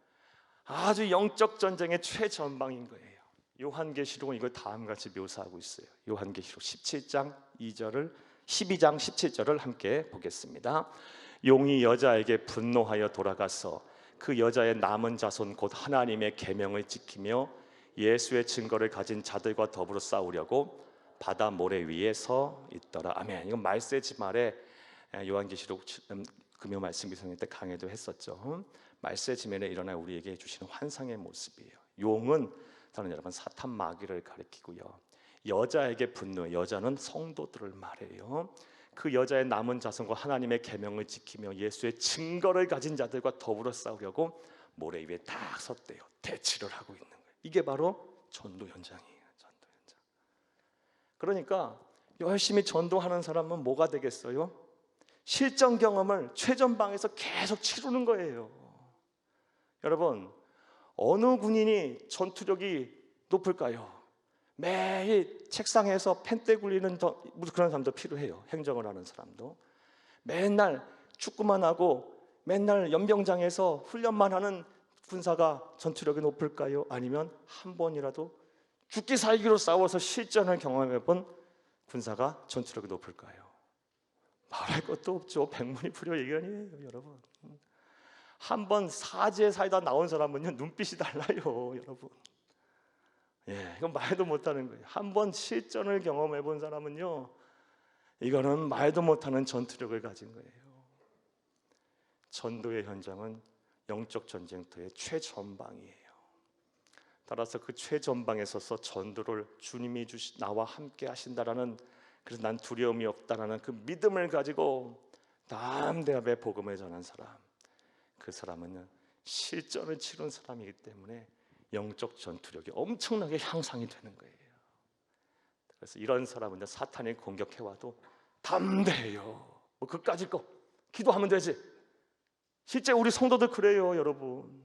아주 영적 전쟁의 최전방인 거예요. 요한계시록은 이걸 다음같이 묘사하고 있어요. 요한계시록 17장 2절을 12장 17절을 함께 보겠습니다. 용이 여자에게 분노하여 돌아가서 그 여자의 남은 자손 곧 하나님의 계명을 지키며 예수의 증거를 가진 자들과 더불어 싸우려고 바다 모래 위에 서 있더라. 아멘. 이건 말세지 말에 요한계시록 금요 말씀 기성회 때 강의도 했었죠. 말세 지면에 일어나 우리에게 주시는 환상의 모습이에요. 용은 저는 여러분 사탄 마귀를 가리키고요, 여자에게 분노, 여자는 성도들을 말해요. 그 여자의 남은 자손과 하나님의 계명을 지키며 예수의 증거를 가진 자들과 더불어 싸우려고 모래 위에 딱 섰대요. 대치를 하고 있는 거예요. 이게 바로 전도 현장이에요. 전도 현장. 그러니까 열심히 전도하는 사람은 뭐가 되겠어요? 실전 경험을 최전방에서 계속 치르는 거예요. 여러분, 어느 군인이 전투력이 높을까요? 매일 책상에서 펜대 굴리는 그런 사람도 필요해요. 행정을 하는 사람도. 맨날 축구만 하고 맨날 연병장에서 훈련만 하는 군사가 전투력이 높을까요? 아니면 한 번이라도 죽기 살기로 싸워서 실전을 경험해본 군사가 전투력이 높을까요? 말할 것도 없죠. 백문이 불여일견이에요, 여러분. 한 번 사지에 살다 나온 사람은요, 눈빛이 달라요, 여러분. 예, 이건 말도 못하는 거예요. 한 번 실전을 경험해 본 사람은요, 이거는 말도 못하는 전투력을 가진 거예요. 전도의 현장은 영적 전쟁터의 최전방이에요. 따라서 그 최전방에 서서 전도를 주님이 나와 함께 하신다라는, 그래서 난 두려움이 없다라는 그 믿음을 가지고 담대하게 복음을 전한 사람, 그 사람은 실전을 치른 사람이기 때문에 영적 전투력이 엄청나게 향상이 되는 거예요. 그래서 이런 사람은 사탄이 공격해와도 담대해요. 뭐 그까짓 거 기도하면 되지. 실제 우리 성도들 그래요, 여러분.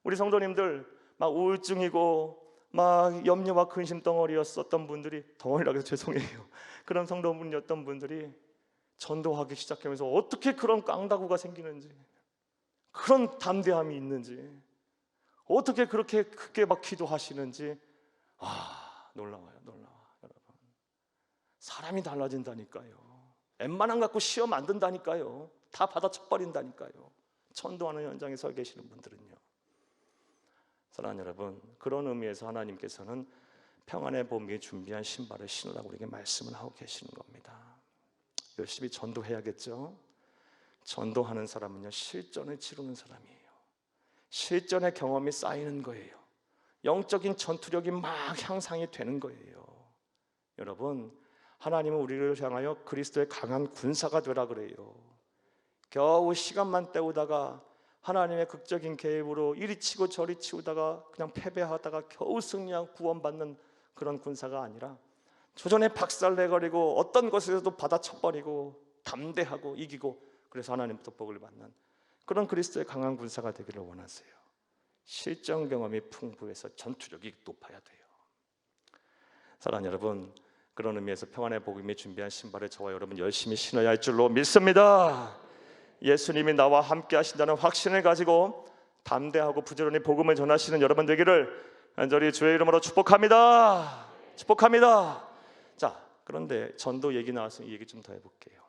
우리 성도님들 막 우울증이고 막 염려와 근심 덩어리였었던 분들이, 덩어리라고 해서 죄송해요, 그런 성도분이었던 분들이 전도하기 시작하면서 어떻게 그런 깡다구가 생기는지, 그런 담대함이 있는지, 어떻게 그렇게 크게 막 기도하시는지, 놀라워요, 놀라워. 여러분, 사람이 달라진다니까요. 웬만한 갖고 시험 안 든다니까요. 다 받아쳐버린다니까요. 전도하는 현장에 서 계시는 분들은요. 사랑하는 여러분, 그런 의미에서 하나님께서는 평안의 봄에 준비한 신발을 신으라고 우리에게 말씀을 하고 계시는 겁니다. 열심히 전도해야겠죠. 전도하는 사람은요, 실전을 치르는 사람이에요. 실전의 경험이 쌓이는 거예요. 영적인 전투력이 막 향상이 되는 거예요. 여러분, 하나님은 우리를 향하여 그리스도의 강한 군사가 되라 그래요. 겨우 시간만 때우다가 하나님의 극적인 개입으로 이리 치고 저리 치우다가 그냥 패배하다가 겨우 승리하고 구원받는 그런 군사가 아니라 조전에 박살내버리고 어떤 것에서도 받아쳐버리고 담대하고 이기고, 그래서 하나님부터 복을 받는 그런 그리스도의 강한 군사가 되기를 원하세요. 실전 경험이 풍부해서 전투력이 높아야 돼요. 사랑하는 여러분, 그런 의미에서 평안의 복음이 준비한 신발을 저와 여러분 열심히 신어야 할 줄로 믿습니다. 예수님이 나와 함께 하신다는 확신을 가지고 담대하고 부지런히 복음을 전하시는 여러분 되기를 간절히 주의 이름으로 축복합니다. 축복합니다. 자, 그런데 전도 얘기 나왔으니 이 얘기 좀 더 해볼게요.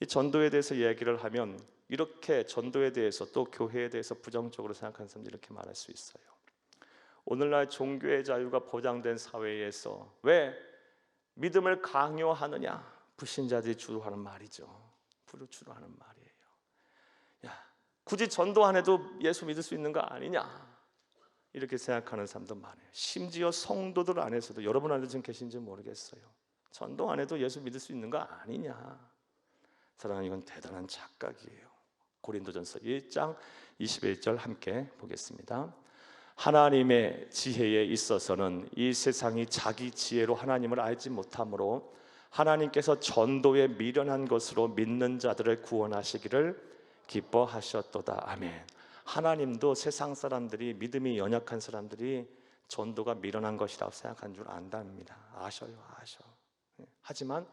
이 전도에 대해서 이야기를 하면 이렇게 전도에 대해서 또 교회에 대해서 부정적으로 생각하는 사람들이 이렇게 말할 수 있어요. 오늘날 종교의 자유가 보장된 사회에서 왜 믿음을 강요하느냐? 불신자들이 주로 하는 말이죠. 주로 하는 말이에요. 야, 굳이 전도 안 해도 예수 믿을 수 있는 거 아니냐? 이렇게 생각하는 사람도 많아요. 심지어 성도들 안에서도, 여러분 안에 지금 계신지 모르겠어요. 전도 안 해도 예수 믿을 수 있는 거 아니냐? 사랑하는, 이건 대단한 착각이에요. 고린도전서 1장 21절 함께 보겠습니다. 하나님의 지혜에 있어서는 이 세상이 자기 지혜로 하나님을 알지 못하므로 하나님께서 전도에 미련한 것으로 믿는 자들을 구원하시기를 기뻐하셨도다. 아멘. 하나님도 세상 사람들이, 믿음이 연약한 사람들이 전도가 미련한 것이라고 생각한 줄 안답니다. 아셔요. 하지만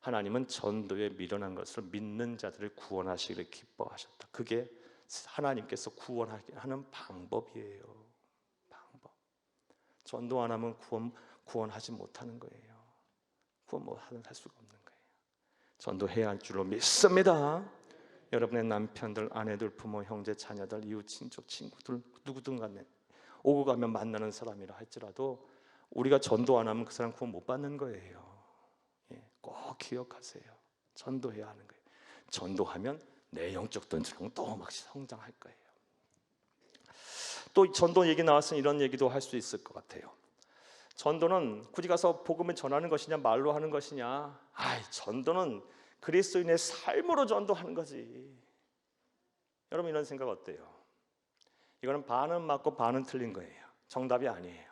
하나님은 전도에 미련한 것을 믿는 자들을 구원하시기를 기뻐하셨다. 그게 하나님께서 구원하는 방법이에요. 방법. 전도 안 하면 구원하지 못하는 거예요. 할 수가 없는 거예요. 전도해야 할 줄로 믿습니다. 여러분의 남편들, 아내들, 부모, 형제, 자녀들, 이웃, 친족, 친구들 누구든 간에 오고 가면 만나는 사람이라 할지라도 우리가 전도 안 하면 그 사람 구원 못 받는 거예요. 꼭 기억하세요. 전도해야 하는 거예요. 전도하면 내 영적 전투력은 또 막 성장할 거예요. 또 전도 얘기 나왔으니 이런 얘기도 할 수 있을 것 같아요. 전도는 굳이 가서 복음을 전하는 것이냐 말로 하는 것이냐? 전도는 그리스도인의 삶으로 전도하는 거지. 여러분 이런 생각 어때요? 이거는 반은 맞고 반은 틀린 거예요. 정답이 아니에요.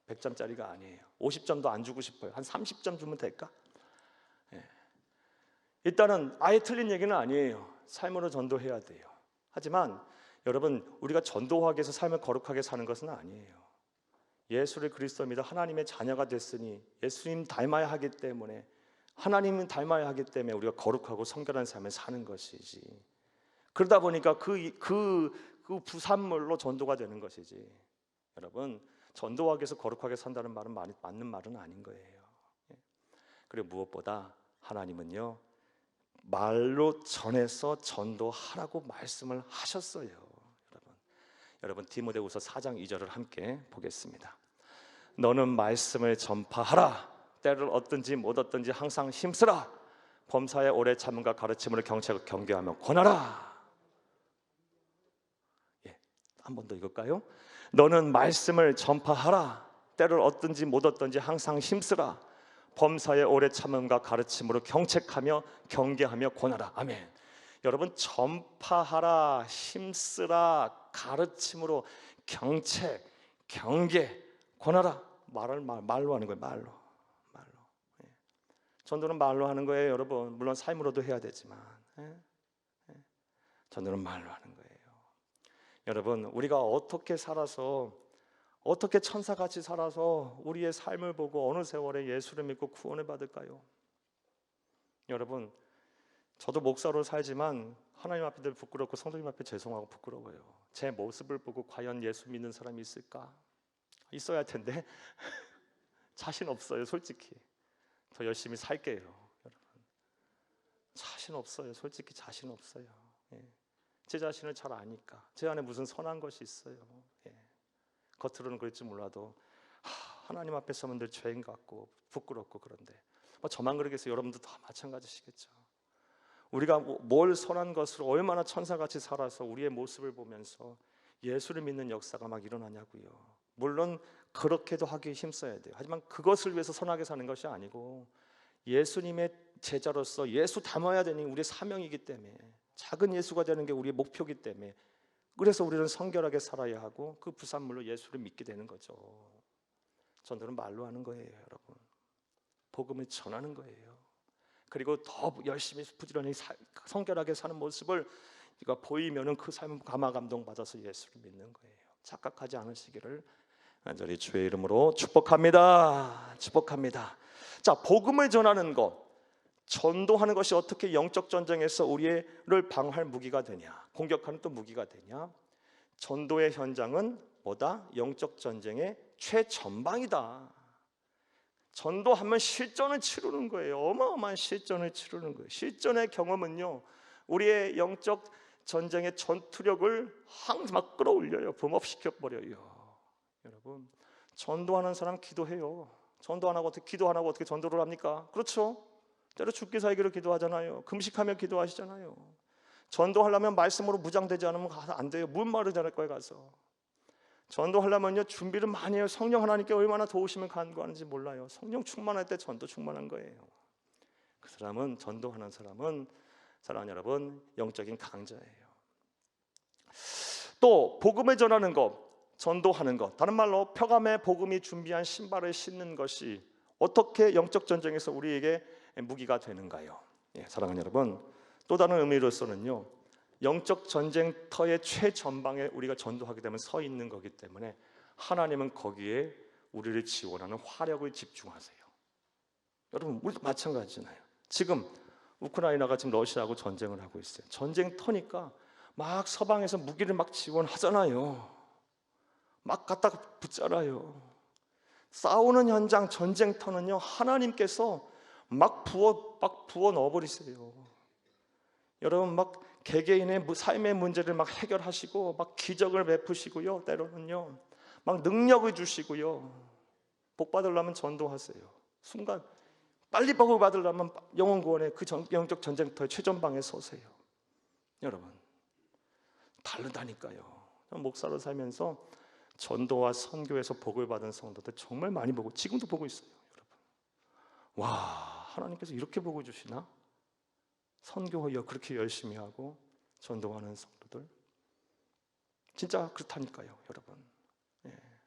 100점짜리가 아니에요. 50점도 안 주고 싶어요. 한 30점 주면 될까? 일단은 아예 틀린 얘기는 아니에요. 삶으로 전도해야 돼요. 하지만 여러분, 우리가 전도하기 위해서 삶을 거룩하게 사는 것은 아니에요. 예수를 그리스도 믿어 하나님의 자녀가 됐으니 예수님 닮아야 하기 때문에, 하나님은 닮아야 하기 때문에 우리가 거룩하고 성결한 삶을 사는 것이지. 그러다 보니까 그 부산물로 전도가 되는 것이지. 여러분, 전도하기 위해서 거룩하게 산다는 말은 맞는 말은 아닌 거예요. 그리고 무엇보다 하나님은요, 말로 전해서 전도하라고 말씀을 하셨어요. 여러분 디모데후서 4장 2절을 함께 보겠습니다. 너는 말씀을 전파하라. 때를 얻든지 못 얻든지 항상 힘쓰라. 범사에 오래 참음과 가르침으로 경계하며 권하라. 한 번 더 읽을까요? 너는 말씀을 전파하라. 때를 얻든지 못 얻든지 항상 힘쓰라. 범사에 오래 참음과 가르침으로 경책하며 경계하며 권하라. 아멘. 여러분, 전파하라, 힘쓰라, 가르침으로 경책, 경계, 권하라. 말로 하는 거예요. 말로. 전도는 말로 하는 거예요, 여러분. 물론 삶으로도 해야 되지만, 전도는 말로 하는 거예요. 여러분, 우리가 어떻게 살아서, 어떻게 천사같이 살아서 우리의 삶을 보고 어느 세월에 예수를 믿고 구원을 받을까요? 여러분, 저도 목사로 살지만 하나님 앞에 늘 부끄럽고 성도님 앞에 죄송하고 부끄러워요. 제 모습을 보고 과연 예수 믿는 사람이 있을까? 있어야 할 텐데 자신 없어요. 솔직히 더 열심히 살게요. 여러분, 자신 없어요. 솔직히 자신 없어요. 제 자신을 잘 아니까. 제 안에 무슨 선한 것이 있어요. 겉으로는 그럴지 몰라도 하나님 앞에 서면 늘 죄인 같고 부끄럽고. 그런데 저만 그러겠어요? 여러분도 다 마찬가지시겠죠. 우리가 뭘 선한 것으로 얼마나 천사같이 살아서 우리의 모습을 보면서 예수를 믿는 역사가 막 일어나냐고요. 물론 그렇게도 하기 힘써야 돼요. 하지만 그것을 위해서 선하게 사는 것이 아니고 예수님의 제자로서 예수 닮아야 되는 우리의 사명이기 때문에, 작은 예수가 되는 게 우리의 목표이기 때문에, 그래서 우리는 성결하게 살아야 하고 그 부산물로 예수를 믿게 되는 거죠. 전도는 말로 하는 거예요, 여러분. 복음을 전하는 거예요. 그리고 더 열심히 부지런히 성결하게 사는 모습을 보이면은 그 삶은 감화 감동 받아서 예수를 믿는 거예요. 착각하지 않으시기를 간절히 주의 이름으로 축복합니다. 축복합니다. 자, 복음을 전하는 것, 전도하는 것이 어떻게 영적 전쟁에서 우리를 방어할 무기가 되냐, 공격하는 또 무기가 되냐? 전도의 현장은 뭐다? 영적 전쟁의 최전방이다. 전도하면 실전을 치르는 거예요. 어마어마한 실전을 치르는 거예요. 실전의 경험은요, 우리의 영적 전쟁의 전투력을 항상 막 끌어올려요. 붐업시켜 버려요. 여러분, 전도하는 사람 기도해요. 전도 안 하고 어떻게 기도 안 하고 어떻게 전도를 합니까? 그렇죠? 때로 죽기 살기로 기도하잖아요. 금식하며 기도하시잖아요. 전도하려면 말씀으로 무장되지 않으면 안 돼요. 문 마르지 않을 거예요. 가서 전도하려면요, 준비를 많이 해요. 성령 하나님께 얼마나 도우시면 간구하는지 몰라요. 성령 충만할 때 전도 충만한 거예요. 그 사람은, 전도하는 사람은, 사랑하는 여러분, 영적인 강자예요. 또 복음을 전하는 것, 전도하는 것, 다른 말로 평안의 복음이 준비한 신발을 신는 것이 어떻게 영적 전쟁에서 우리에게 무기가 되는가요? 사랑하는 여러분, 또 다른 의미로서는요, 영적 전쟁터의 최전방에 우리가 전도하게 되면 서 있는 거기 때문에 하나님은 거기에 우리를 지원하는 화력을 집중하세요. 여러분, 우리도 마찬가지잖아요. 지금 우크라이나가 지금 러시아하고 전쟁을 하고 있어요. 전쟁터니까 막 서방에서 무기를 막 지원하잖아요. 막 갖다 붙잖아요. 싸우는 현장, 전쟁터는요, 하나님께서 막 부어 넣어버리세요. 여러분, 막 개개인의 삶의 문제를 막 해결하시고 막 기적을 베푸시고요, 때로는요 막 능력을 주시고요. 복 받으려면 전도하세요. 순간 빨리 복을 받으려면 영혼 구원의 그 영적 전쟁터의 최전방에 서세요. 여러분, 다르다니까요. 목사로 살면서 전도와 선교에서 복을 받은 성도들 정말 많이 보고, 지금도 보고 있어요. 여러분, 와, 하나님께서 이렇게 복을 주시나? 선교하여 그렇게 열심히 하고 전도하는 성도들, 진짜 그렇다니까요, 여러분.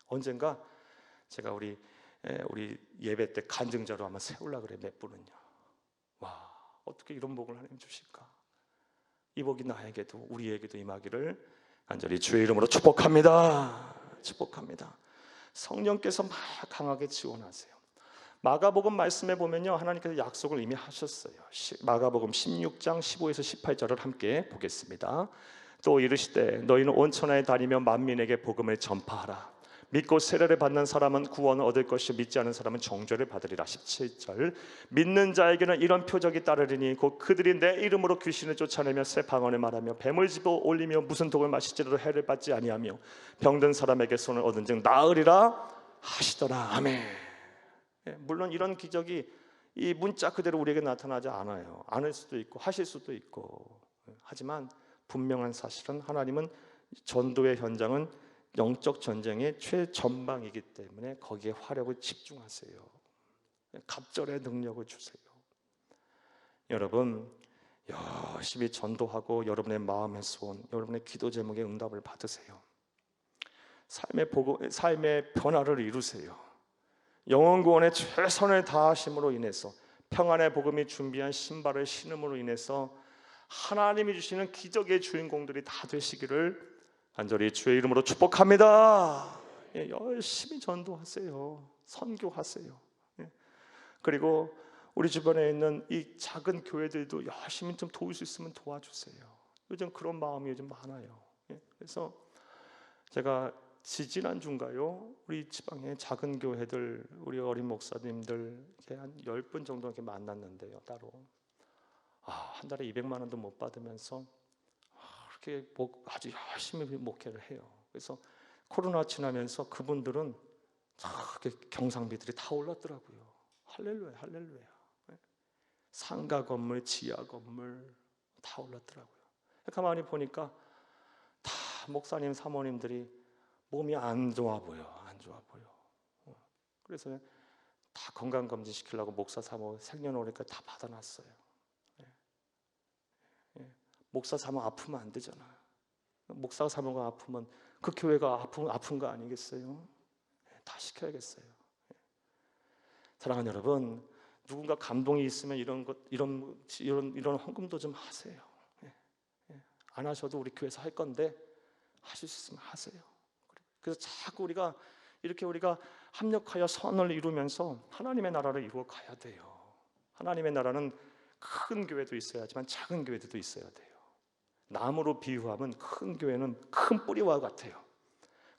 언젠가 제가 우리 예배 때 간증자로 한번 세우려고 그래. 몇 분은요. 와, 어떻게 이런 복을 하나님 주실까? 이 복이 나에게도 우리에게도 임하기를 간절히 주의 이름으로 축복합니다. 축복합니다. 성령께서 막 강하게 지원하세요. 마가복음 말씀에 보면요, 하나님께서 약속을 이미 하셨어요. 마가복음 16장 15에서 18절을 함께 보겠습니다. 또 이르시되 너희는 온 천하에 다니며 만민에게 복음을 전파하라. 믿고 세례를 받는 사람은 구원을 얻을 것이요 믿지 않은 사람은 정죄를 받으리라. 17절, 믿는 자에게는 이런 표적이 따르리니 곧 그들이 내 이름으로 귀신을 쫓아내며 새 방언을 말하며 뱀을 집어 올리며 무슨 독을 마실지라도 해를 받지 아니하며 병든 사람에게 손을 얻은즉 나으리라 하시더라. 아멘. 물론 이런 기적이 이 문자 그대로 우리에게 나타나지 않아요. 않을 수도 있고 하실 수도 있고, 하지만 분명한 사실은 하나님은 전도의 현장은 영적 전쟁의 최전방이기 때문에 거기에 화력을 집중하세요. 갑절의 능력을 주세요. 여러분, 열심히 전도하고 여러분의 마음의 소원, 여러분의 기도 제목의 응답을 받으세요. 삶의 변화를 이루세요. 영혼 구원의 최선을 다하심으로 인해서, 평안의 복음이 준비한 신발을 신음으로 인해서 하나님이 주시는 기적의 주인공들이 다 되시기를 간절히 주의 이름으로 축복합니다. 열심히 전도하세요. 선교하세요. 그리고 우리 주변에 있는 이 작은 교회들도 열심히 좀 도울 수 있으면 도와주세요. 요즘 그런 마음이 요즘 많아요. 그래서 제가 지지난주인가요? 우리 지방의 작은 교회들, 우리 어린 목사님들 이렇게 한 10분 정도 이렇게 만났는데요, 따로. 한 달에 200만 원도 못 받으면서 그렇게 아주 열심히 목회를 해요. 그래서 코로나 지나면서 그분들은 경상비들이 다 올랐더라고요. 할렐루야, 할렐루야. 상가 건물, 지하 건물 다 올랐더라고요. 가만히 보니까 다 목사님, 사모님들이 몸이 안 좋아 보여. 안 안 좋아 보여. 그래서 다 건강검진 시키려고 목사 사모 생년월일까 다 받아놨어요. 목사 사모 아프면 안 되잖아. 목사 사모가 아프면 그 교회가 아픈 거 아니겠어요? 다 시켜야겠어요. 사랑하는 여러분, 누군가 감동이 있으면 이런 헌금도 좀 하세요. 안 하셔도 우리 교회에서 할 건데 하실 수 있으면 하세요. 그래서 자꾸 우리가 합력하여 선을 이루면서 하나님의 나라를 이루어 가야 돼요. 하나님의 나라는 큰 교회도 있어야지만 작은 교회들도 있어야 돼요. 나무로 비유하면 큰 교회는 큰 뿌리와 같아요.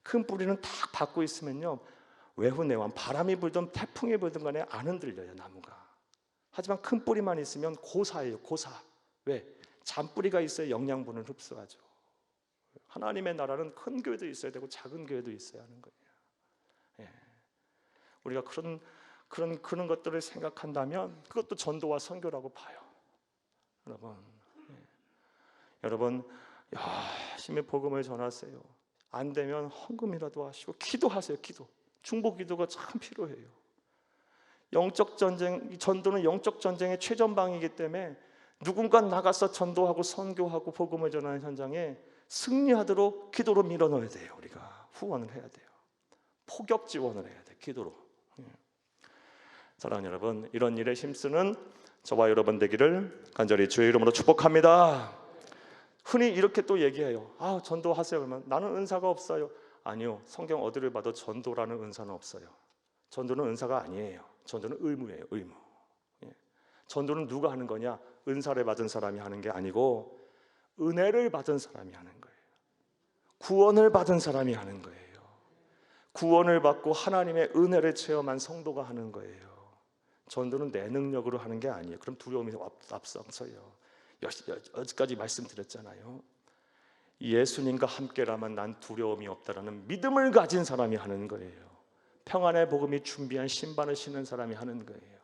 큰 뿌리는 딱 받고 있으면요, 외후내환, 바람이 불든 태풍이 불든 간에 안 흔들려요, 나무가. 하지만 큰 뿌리만 있으면 고사예요, 고사. 왜? 잔뿌리가 있어야 영양분을 흡수하죠. 하나님의 나라는 큰 교회도 있어야 되고 작은 교회도 있어야 하는 거예요. 우리가 그런 것들을 생각한다면 그것도 전도와 선교라고 봐요. 여러분 열심히 복음을 전하세요. 안 되면 헌금이라도 하시고 기도하세요. 중보 기도가 참 필요해요. 영적 전쟁, 전도는 영적 전쟁의 최전방이기 때문에 누군가 나가서 전도하고 선교하고 복음을 전하는 현장에 승리하도록 기도로 밀어넣어야 돼요. 우리가 후원을 해야 돼요. 포격 지원을 해야 돼요. 기도로. 사랑하는 여러분, 이런 일에 힘쓰는 저와 여러분 되기를 간절히 주의 이름으로 축복합니다. 흔히 이렇게 또 얘기해요. 전도하세요. 그러면 나는 은사가 없어요. 아니요, 성경 어디를 봐도 전도라는 은사는 없어요. 전도는 은사가 아니에요. 전도는 의무예요. 의무. 전도는 누가 하는 거냐? 은사를 받은 사람이 하는 게 아니고 은혜를 받은 사람이 하는 거예요. 구원을 받은 사람이 하는 거예요. 구원을 받고 하나님의 은혜를 체험한 성도가 하는 거예요. 전도는 내 능력으로 하는 게 아니에요. 그럼 두려움이 앞서서요. 여기까지 말씀드렸잖아요. 예수님과 함께라면 난 두려움이 없다라는 믿음을 가진 사람이 하는 거예요. 평안의 복음이 준비한 신발을 신는 사람이 하는 거예요.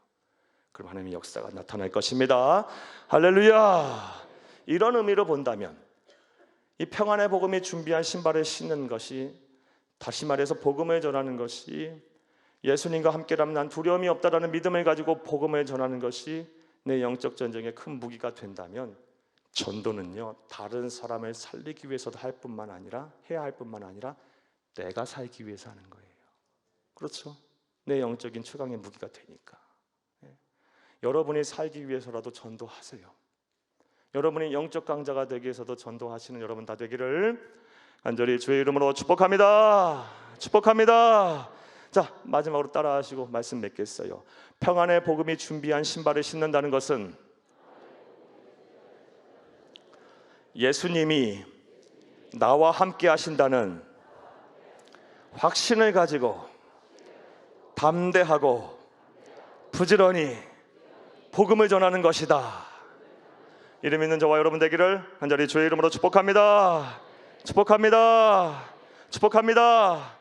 그럼 하나님의 역사가 나타날 것입니다. 할렐루야. 이런 의미로 본다면 이 평안의 복음이 준비한 신발을 신는 것이, 다시 말해서 복음을 전하는 것이, 예수님과 함께라면 난 두려움이 없다라는 믿음을 가지고 복음을 전하는 것이 내 영적 전쟁의 큰 무기가 된다면, 전도는요 다른 사람을 살리기 위해서도 해야 할 뿐만 아니라 내가 살기 위해서 하는 거예요. 그렇죠? 내 영적인 최강의 무기가 되니까. 여러분이 살기 위해서라도 전도하세요. 여러분이 영적 강자가 되기 위해서도 전도하시는 여러분 다 되기를 간절히 주의 이름으로 축복합니다. 축복합니다. 자, 마지막으로 따라하시고 말씀 맺겠어요. 평안의 복음이 준비한 신발을 신는다는 것은 예수님이 나와 함께 하신다는 확신을 가지고 담대하고 부지런히 복음을 전하는 것이다. 이름 있는 저와 여러분 되기를 간절히 주의 이름으로 축복합니다. 축복합니다. 축복합니다.